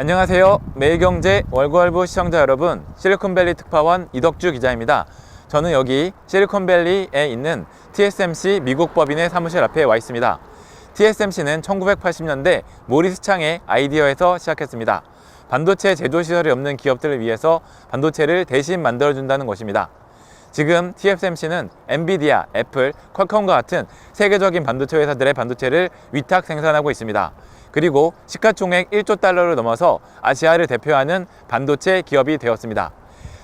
안녕하세요. 매일경제 월구월부 시청자 여러분, 실리콘밸리 특파원 이덕주 기자입니다. 저는 여기 실리콘밸리에 있는 TSMC 미국 법인의 사무실 앞에 와 있습니다. TSMC는 1980년대 모리스 창의 아이디어에서 시작했습니다. 반도체 제조 시설이 없는 기업들을 위해서 반도체를 대신 만들어준다는 것입니다. 지금 TSMC는 엔비디아, 애플, 퀄컴과 같은 세계적인 반도체 회사들의 반도체를 위탁 생산하고 있습니다. 그리고 시가총액 1조 달러를 넘어서 아시아를 대표하는 반도체 기업이 되었습니다.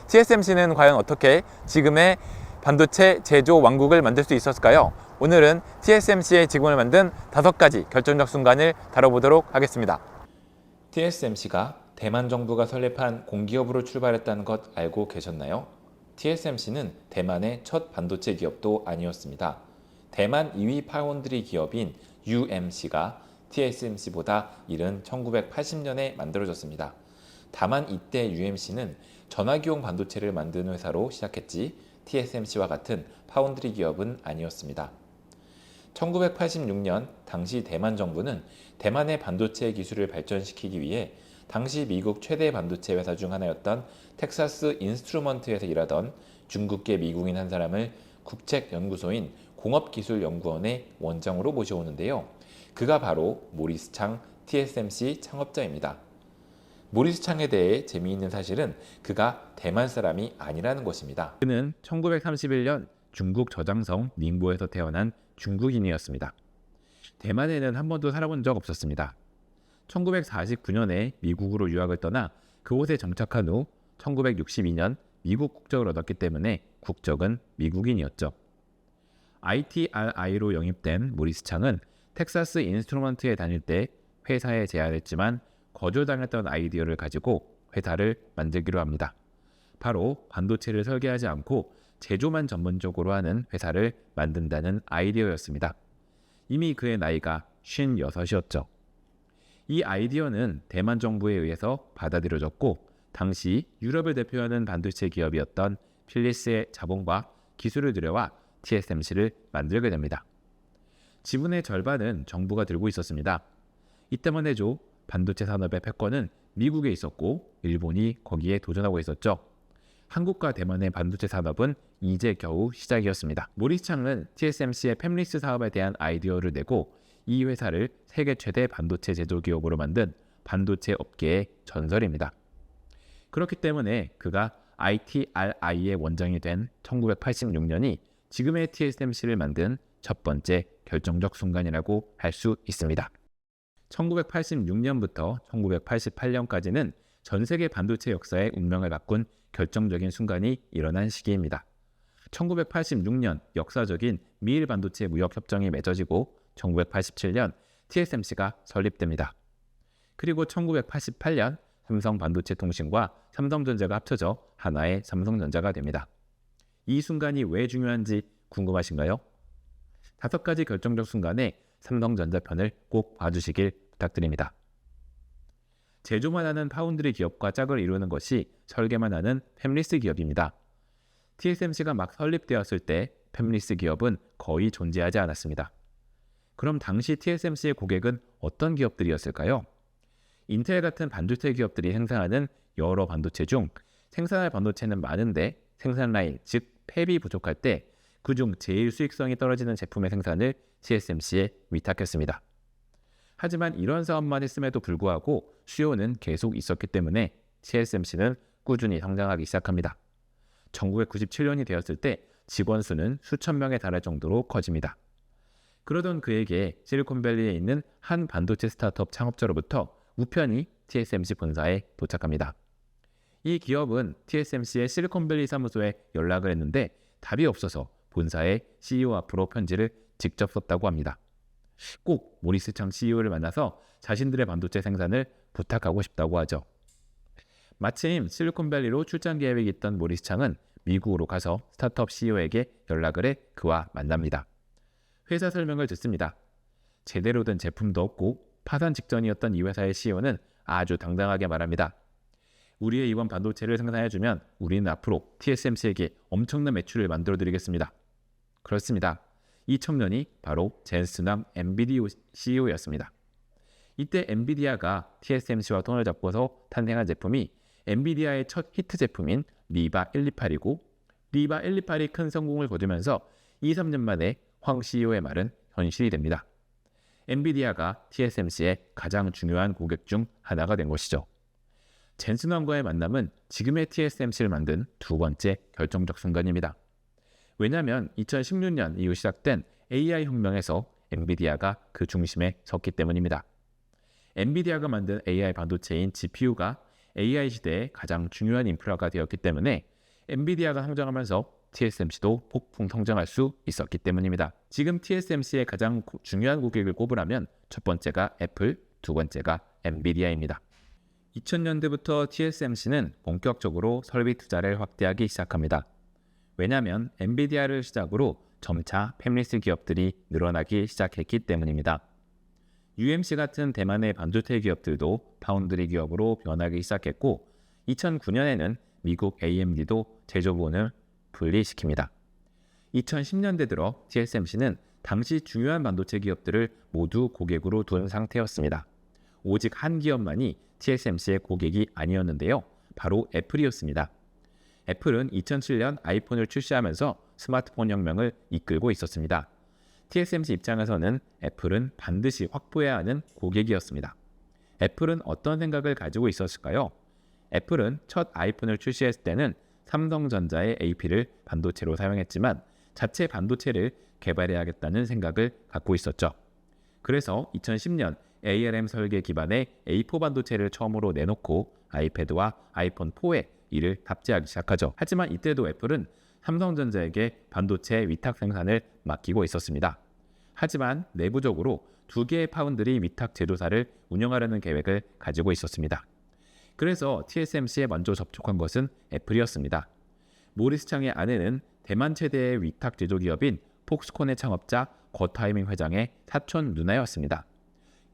TSMC는 과연 어떻게 지금의 반도체 제조 왕국을 만들 수 있었을까요? 오늘은 TSMC의 지금을 만든 5가지 결정적 순간을 다뤄보도록 하겠습니다. TSMC가 대만 정부가 설립한 공기업으로 출발했다는 것 알고 계셨나요? TSMC는 대만의 첫 반도체 기업도 아니었습니다. 대만 2위 파운드리 기업인 UMC가 TSMC보다 이른 1980년에 만들어졌습니다. 다만 이때 UMC는 전화기용 반도체를 만드는 회사로 시작했지 TSMC와 같은 파운드리 기업은 아니었습니다. 1986년 당시 대만 정부는 대만의 반도체 기술을 발전시키기 위해 당시 미국 최대 반도체 회사 중 하나였던 텍사스 인스트루먼트에서 일하던 중국계 미국인 한 사람을 국책연구소인 공업기술연구원의 원장으로 모셔오는데요. 그가 바로 모리스 창 TSMC 창업자입니다. 모리스 창에 대해 재미있는 사실은 그가 대만 사람이 아니라는 것입니다. 그는 1931년 중국 저장성 닝보에서 태어난 중국인이었습니다. 대만에는 한 번도 살아본 적 없었습니다. 1949년에 미국으로 유학을 떠나 그곳에 정착한 후 1962년 미국 국적을 얻었기 때문에 국적은 미국인이었죠. ITRI로 영입된 모리스 창은 텍사스 인스트루먼트에 다닐 때 회사에 제안했지만 거절당했던 아이디어를 가지고 회사를 만들기로 합니다. 바로 반도체를 설계하지 않고 제조만 전문적으로 하는 회사를 만든다는 아이디어였습니다. 이미 그의 나이가 56이었죠. 이 아이디어는 대만 정부에 의해서 받아들여졌고 당시 유럽을 대표하는 반도체 기업이었던 필리스의 자본과 기술을 들여와 TSMC를 만들게 됩니다. 지분의 절반은 정부가 들고 있었습니다. 이때만 해도 반도체 산업의 패권은 미국에 있었고 일본이 거기에 도전하고 있었죠. 한국과 대만의 반도체 산업은 이제 겨우 시작이었습니다. 모리스 창은 TSMC의 팹리스 사업에 대한 아이디어를 내고 이 회사를 세계 최대 반도체 제조 기업으로 만든 반도체 업계의 전설입니다. 그렇기 때문에 그가 ITRI의 원장이 된 1986년이 지금의 TSMC를 만든 첫 번째 결정적 순간이라고 할 수 있습니다. 1986년부터 1988년까지는 전 세계 반도체 역사의 운명을 바꾼 결정적인 순간이 일어난 시기입니다. 1986년 역사적인 미일 반도체 무역 협정이 맺어지고 1987년 TSMC가 설립됩니다. 그리고 1988년 삼성 반도체 통신과 삼성전자가 합쳐져 하나의 삼성전자가 됩니다. 이 순간이 왜 중요한지 궁금하신가요? 5가지 결정적 순간에 삼성전자 편을 꼭 봐주시길 부탁드립니다. 제조만 하는 파운드리 기업과 짝을 이루는 것이 설계만 하는 팹리스 기업입니다. TSMC가 막 설립되었을 때 팹리스 기업은 거의 존재하지 않았습니다. 그럼 당시 TSMC의 고객은 어떤 기업들이었을까요? 인텔 같은 반도체 기업들이 생산하는 여러 반도체 중 생산할 반도체는 많은데 생산 라인, 즉 팹이 부족할 때 그중 제일 수익성이 떨어지는 제품의 생산을 TSMC에 위탁했습니다. 하지만 이런 사업만 했음에도 불구하고 수요는 계속 있었기 때문에 TSMC는 꾸준히 성장하기 시작합니다. 1997년이 되었을 때 직원 수는 수천 명에 달할 정도로 커집니다. 그러던 그에게 실리콘밸리에 있는 한 반도체 스타트업 창업자로부터 우편이 TSMC 본사에 도착합니다. 이 기업은 TSMC의 실리콘밸리 사무소에 연락을 했는데 답이 없어서 본사의 CEO 앞으로 편지를 직접 썼다고 합니다. 꼭 모리스 창 CEO를 만나서 자신들의 반도체 생산을 부탁하고 싶다고 하죠. 마침 실리콘밸리로 출장 계획이 있던 모리스 창은 미국으로 가서 스타트업 CEO에게 연락을 해 그와 만납니다. 회사 설명을 듣습니다. 제대로 된 제품도 없고 파산 직전이었던 이 회사의 CEO는 아주 당당하게 말합니다. 우리의 이번 반도체를 생산해주면 우리는 앞으로 TSMC에게 엄청난 매출을 만들어드리겠습니다. 그렇습니다. 이 청년이 바로 젠스남 엔비디아 CEO였습니다. 이때 엔비디아가 TSMC와 손을 잡고서 탄생한 제품이 엔비디아의 첫 히트 제품인 리바 128이고 리바 128이 큰 성공을 거두면서 2, 3년 만에 황 CEO의 말은 현실이 됩니다. 엔비디아가 TSMC의 가장 중요한 고객 중 하나가 된 것이죠. 젠슨 왕과의 만남은 지금의 TSMC를 만든 두 번째 결정적 순간입니다. 왜냐하면 2016년 이후 시작된 AI 혁명에서 엔비디아가 그 중심에 섰기 때문입니다. 엔비디아가 만든 AI 반도체인 GPU가 AI 시대의 가장 중요한 인프라가 되었기 때문에 엔비디아가 성장하면서 TSMC도 폭풍 성장할 수 있었기 때문입니다. 지금 TSMC의 가장 중요한 고객을 꼽으라면 첫 번째가 애플, 두 번째가 엔비디아입니다. 2000년대부터 TSMC는 본격적으로 설비 투자를 확대하기 시작합니다. 왜냐하면 엔비디아를 시작으로 점차 팹리스 기업들이 늘어나기 시작했기 때문입니다. UMC 같은 대만의 반도체 기업들도 파운드리 기업으로 변하기 시작했고 2009년에는 미국 AMD도 제조본을 분리시킵니다. 2010년대 들어 TSMC는 당시 중요한 반도체 기업들을 모두 고객으로 둔 상태였습니다. 오직 한 기업만이 TSMC의 고객이 아니었는데요. 바로 애플이었습니다. 애플은 2007년 아이폰을 출시하면서 스마트폰 혁명을 이끌고 있었습니다. TSMC 입장에서는 애플은 반드시 확보해야 하는 고객이었습니다. 애플은 어떤 생각을 가지고 있었을까요? 애플은 첫 아이폰을 출시했을 때는 삼성전자의 AP를 반도체로 사용했지만 자체 반도체를 개발해야겠다는 생각을 갖고 있었죠. 그래서 2010년 ARM 설계 기반의 A4 반도체를 처음으로 내놓고 아이패드와 아이폰 4에 이를 탑재하기 시작하죠. 하지만 이때도 애플은 삼성전자에게 반도체 위탁 생산을 맡기고 있었습니다. 하지만 내부적으로 두 개의 파운드리 위탁 제조사를 운영하려는 계획을 가지고 있었습니다. 그래서 TSMC에 먼저 접촉한 것은 애플이었습니다. 모리스 창의 아내는 대만 최대의 위탁 제조 기업인 폭스콘의 창업자 거타이밍 회장의 사촌 누나였습니다.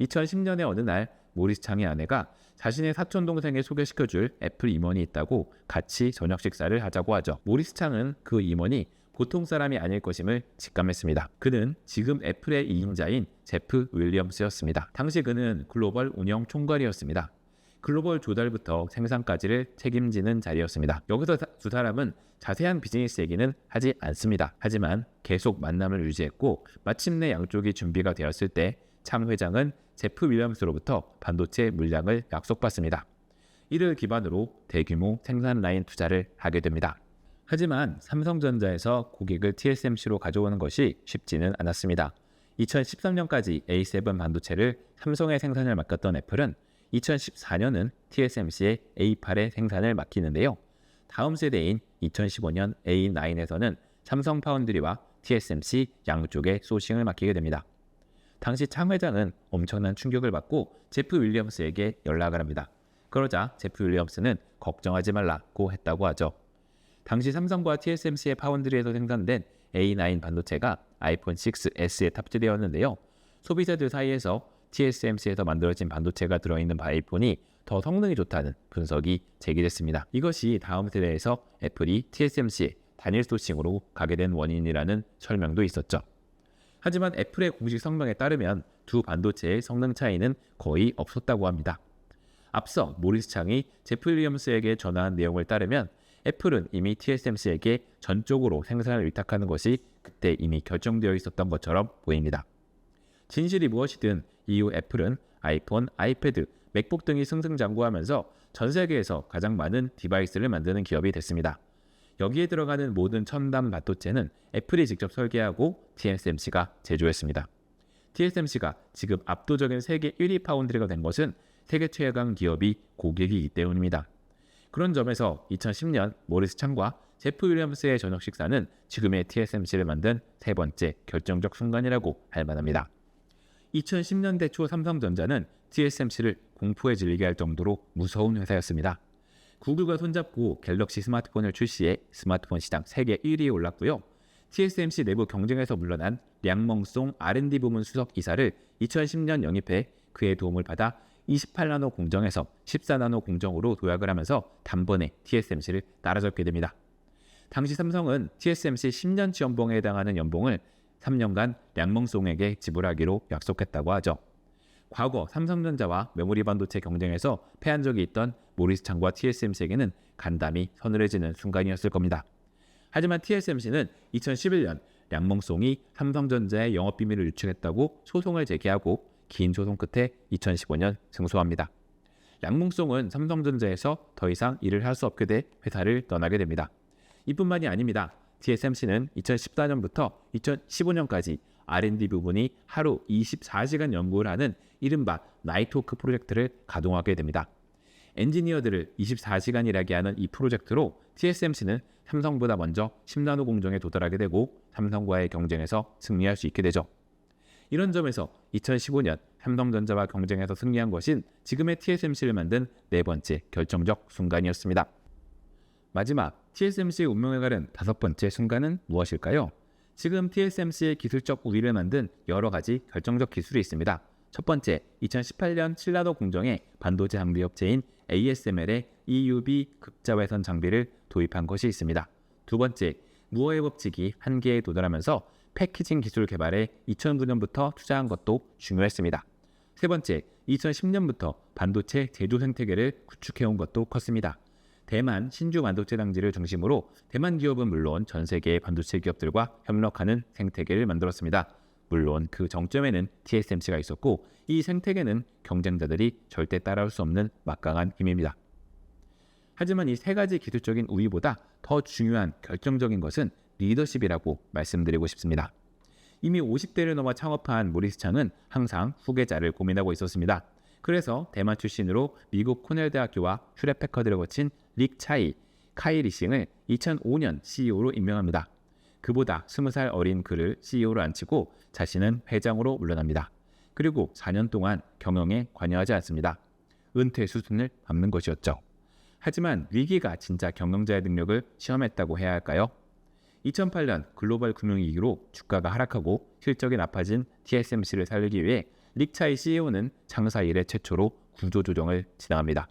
2010년의 어느 날 모리스 창의 아내가 자신의 사촌 동생에 소개시켜줄 애플 임원이 있다고 같이 저녁 식사를 하자고 하죠. 모리스 창은 그 임원이 보통 사람이 아닐 것임을 직감했습니다. 그는 지금 애플의 2인자인 제프 윌리엄스였습니다. 당시 그는 글로벌 운영 총괄이었습니다. 글로벌 조달부터 생산까지를 책임지는 자리였습니다. 여기서 두 사람은 자세한 비즈니스 얘기는 하지 않습니다. 하지만 계속 만남을 유지했고 마침내 양쪽이 준비가 되었을 때 창 회장은 제프 윌리엄스로부터 반도체 물량을 약속받습니다. 이를 기반으로 대규모 생산 라인 투자를 하게 됩니다. 하지만 삼성전자에서 고객을 TSMC로 가져오는 것이 쉽지는 않았습니다. 2013년까지 A7 반도체를 삼성에 생산을 맡겼던 애플은 2014년은 TSMC의 A8의 생산을 맡기는데요. 다음 세대인 2015년 A9에서는 삼성 파운드리와 TSMC 양쪽에 소싱을 맡기게 됩니다. 당시 창 회장은 엄청난 충격을 받고 제프 윌리엄스에게 연락을 합니다. 그러자 제프 윌리엄스는 걱정하지 말라고 했다고 하죠. 당시 삼성과 TSMC의 파운드리에서 생산된 A9 반도체가 아이폰 6S에 탑재되었는데요. 소비자들 사이에서 TSMC에서 만들어진 반도체가 들어있는 아이폰이 더 성능이 좋다는 분석이 제기됐습니다. 이것이 다음 세대에서 애플이 TSMC에 단일 소싱으로 가게 된 원인이라는 설명도 있었죠. 하지만 애플의 공식 성명에 따르면 두 반도체의 성능 차이는 거의 없었다고 합니다. 앞서 모리스 창이 제프 윌리엄스에게 전화한 내용을 따르면 애플은 이미 TSMC에게 전적으로 생산을 위탁하는 것이 그때 이미 결정되어 있었던 것처럼 보입니다. 진실이 무엇이든 이후 애플은 아이폰, 아이패드, 맥북 등이 승승장구하면서 전 세계에서 가장 많은 디바이스를 만드는 기업이 됐습니다. 여기에 들어가는 모든 첨단 반도체는 애플이 직접 설계하고 TSMC가 제조했습니다. TSMC가 지금 압도적인 세계 1위 파운드리가 된 것은 세계 최강 기업이 고객이기 때문입니다. 그런 점에서 2010년 모리스 창과 제프 윌리엄스의 저녁 식사는 지금의 TSMC를 만든 세 번째 결정적 순간이라고 할 만합니다. 2010년대 초 삼성전자는 TSMC를 공포에 질리게 할 정도로 무서운 회사였습니다. 구글과 손잡고 갤럭시 스마트폰을 출시해 스마트폰 시장 세계 1위에 올랐고요. TSMC 내부 경쟁에서 물러난 량멍송 R&D 부문 수석 이사를 2010년 영입해 그의 도움을 받아 28나노 공정에서 14나노 공정으로 도약을 하면서 단번에 TSMC를 따라잡게 됩니다. 당시 삼성은 TSMC 10년치 연봉에 해당하는 연봉을 3년간 량멍송에게 지불하기로 약속했다고 하죠. 과거 삼성전자와 메모리 반도체 경쟁에서 패한 적이 있던 모리스창과 TSMC에게는 간담이 서늘해지는 순간이었을 겁니다. 하지만 TSMC는 2011년 량몽송이 삼성전자의 영업비밀을 유출했다고 소송을 제기하고 긴 소송 끝에 2015년 승소합니다. 량몽송은 삼성전자에서 더 이상 일을 할 수 없게 돼 회사를 떠나게 됩니다. 이뿐만이 아닙니다. TSMC는 2014년부터 2015년까지 R&D 부분이 하루 24시간 연구를 하는 이른바 나이트워크 프로젝트를 가동하게 됩니다. 엔지니어들을 24시간 일하게 하는 이 프로젝트로 TSMC는 삼성보다 먼저 10나노 공정에 도달하게 되고 삼성과의 경쟁에서 승리할 수 있게 되죠. 이런 점에서 2015년 삼성전자와 경쟁에서 승리한 것인 지금의 TSMC를 만든 네 번째 결정적 순간이었습니다. 마지막 TSMC의 운명을 가른 다섯 번째 순간은 무엇일까요? 지금 TSMC의 기술적 우위를 만든 여러 가지 결정적 기술이 있습니다. 첫 번째, 2018년 7나노 공정에 반도체 장비 업체인 ASML의 EUV 극자외선 장비를 도입한 것이 있습니다. 두 번째, 무어의 법칙이 한계에 도달하면서 패키징 기술 개발에 2009년부터 투자한 것도 중요했습니다. 세 번째, 2010년부터 반도체 제조 생태계를 구축해온 것도 컸습니다. 대만 신주 반도체 당지를 중심으로 대만 기업은 물론 전 세계의 반도체 기업들과 협력하는 생태계를 만들었습니다. 물론 그 정점에는 TSMC가 있었고 이 생태계는 경쟁자들이 절대 따라올 수 없는 막강한 힘입니다. 하지만 이 세 가지 기술적인 우위보다 더 중요한 결정적인 것은 리더십이라고 말씀드리고 싶습니다. 이미 50대를 넘어 창업한 모리스창은 항상 후계자를 고민하고 있었습니다. 그래서 대만 출신으로 미국 코넬 대학교와 휴렛패커드를 거친 릭 차이, 카이 리싱을 2005년 CEO로 임명합니다. 그보다 20살 어린 그를 CEO로 앉히고 자신은 회장으로 물러납니다. 그리고 4년 동안 경영에 관여하지 않습니다. 은퇴 수순을 밟는 것이었죠. 하지만 위기가 진짜 경영자의 능력을 시험했다고 해야 할까요? 2008년 글로벌 금융위기로 주가가 하락하고 실적이 나빠진 TSMC를 살리기 위해 릭차이 CEO는 장사 이래 최초로 구조조정을 진행합니다.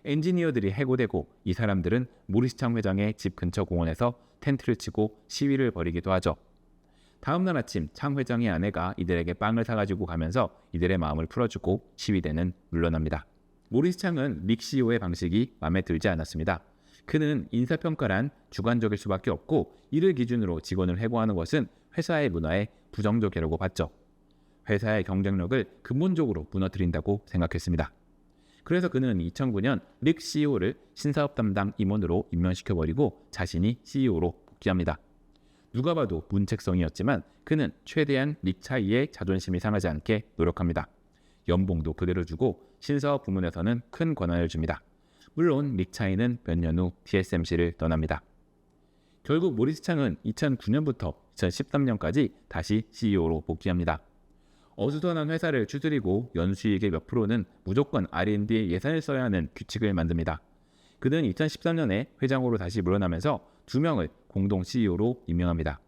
엔지니어들이 해고되고 이 사람들은 모리스창 회장의 집 근처 공원에서 텐트를 치고 시위를 벌이기도 하죠. 다음날 아침 창 회장의 아내가 이들에게 빵을 사가지고 가면서 이들의 마음을 풀어주고 시위대는 물러납니다. 모리스창은 릭 CEO의 방식이 마음에 들지 않았습니다. 그는 인사평가란 주관적일 수밖에 없고 이를 기준으로 직원을 해고하는 것은 회사의 문화에 부정적이라고 봤죠. 회사의 경쟁력을 근본적으로 무너뜨린다고 생각했습니다. 그래서 그는 2009년 릭 CEO를 신사업 담당 임원으로 임명시켜버리고 자신이 CEO로 복귀합니다. 누가 봐도 문책성이었지만 그는 최대한 릭 차이의 자존심이 상하지 않게 노력합니다. 연봉도 그대로 주고 신사업 부문에서는 큰 권한을 줍니다. 물론 릭 차이는 몇 년 후 TSMC를 떠납니다. 결국 모리스창은 2009년부터 2013년까지 다시 CEO로 복귀합니다. 어수선한 회사를 추스리고 연수익의 몇 프로는 무조건 R&D에 예산을 써야 하는 규칙을 만듭니다. 그는 2013년에 회장으로 다시 물러나면서 2명을 공동 CEO로 임명합니다.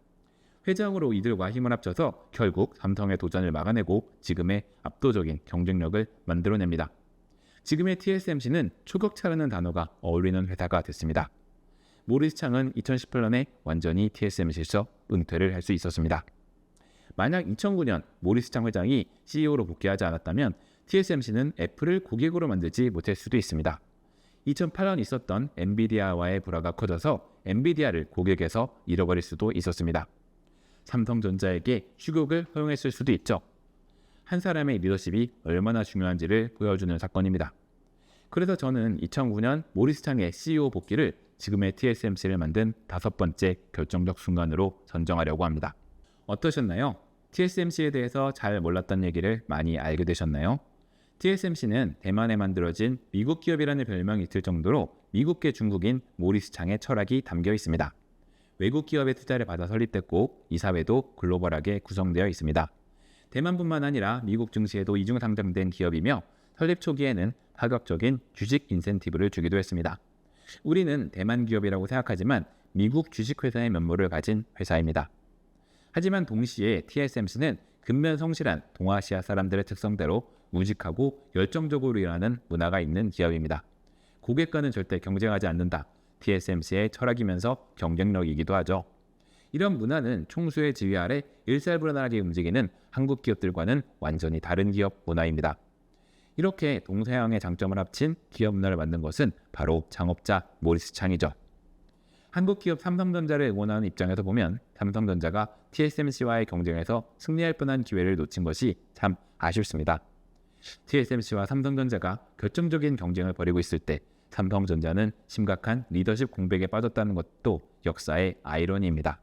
회장으로 이들과 힘을 합쳐서 결국 삼성의 도전을 막아내고 지금의 압도적인 경쟁력을 만들어냅니다. 지금의 TSMC는 초격차라는 단어가 어울리는 회사가 됐습니다. 모리스창은 2018년에 완전히 TSMC에서 은퇴를 할 수 있었습니다. 만약 2009년 모리스창 회장이 CEO로 복귀하지 않았다면 TSMC는 애플을 고객으로 만들지 못할 수도 있습니다. 2008년 있었던 엔비디아와의 불화가 커져서 엔비디아를 고객에서 잃어버릴 수도 있었습니다. 삼성전자에게 휴격을 허용했을 수도 있죠. 한 사람의 리더십이 얼마나 중요한지를 보여주는 사건입니다. 그래서 저는 2009년 모리스창의 CEO 복귀를 지금의 TSMC를 만든 다섯 번째 결정적 순간으로 선정하려고 합니다. 어떠셨나요? TSMC에 대해서 잘 몰랐던 얘기를 많이 알게 되셨나요? TSMC는 대만에 만들어진 미국 기업이라는 별명이 있을 정도로 미국계 중국인 모리스창의 철학이 담겨 있습니다. 외국 기업의 투자를 받아 설립됐고 이사회도 글로벌하게 구성되어 있습니다. 대만뿐만 아니라 미국 증시에도 이중 상장된 기업이며 설립 초기에는 파격적인 주식 인센티브를 주기도 했습니다. 우리는 대만 기업이라고 생각하지만 미국 주식회사의 면모를 가진 회사입니다. 하지만 동시에 TSMC는 근면성실한 동아시아 사람들의 특성대로 무직하고 열정적으로 일하는 문화가 있는 기업입니다. 고객과는 절대 경쟁하지 않는다. TSMC의 철학이면서 경쟁력이기도 하죠. 이런 문화는 총수의 지휘 아래 일사불란하게 움직이는 한국 기업들과는 완전히 다른 기업 문화입니다. 이렇게 동서양의 장점을 합친 기업 문화를 만든 것은 바로 창업자 모리스 창이죠. 한국 기업 삼성전자를 응원하는 입장에서 보면 삼성전자가 TSMC와의 경쟁에서 승리할 뻔한 기회를 놓친 것이 참 아쉽습니다. TSMC와 삼성전자가 결정적인 경쟁을 벌이고 있을 때 삼성전자는 심각한 리더십 공백에 빠졌다는 것도 역사의 아이러니입니다.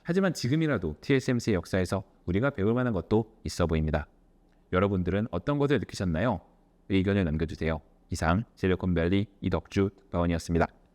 하지만 지금이라도 TSMC의 역사에서 우리가 배울 만한 것도 있어 보입니다. 여러분들은 어떤 것을 느끼셨나요? 의견을 남겨주세요. 이상 실리콘밸리 이덕주 특파원이었습니다.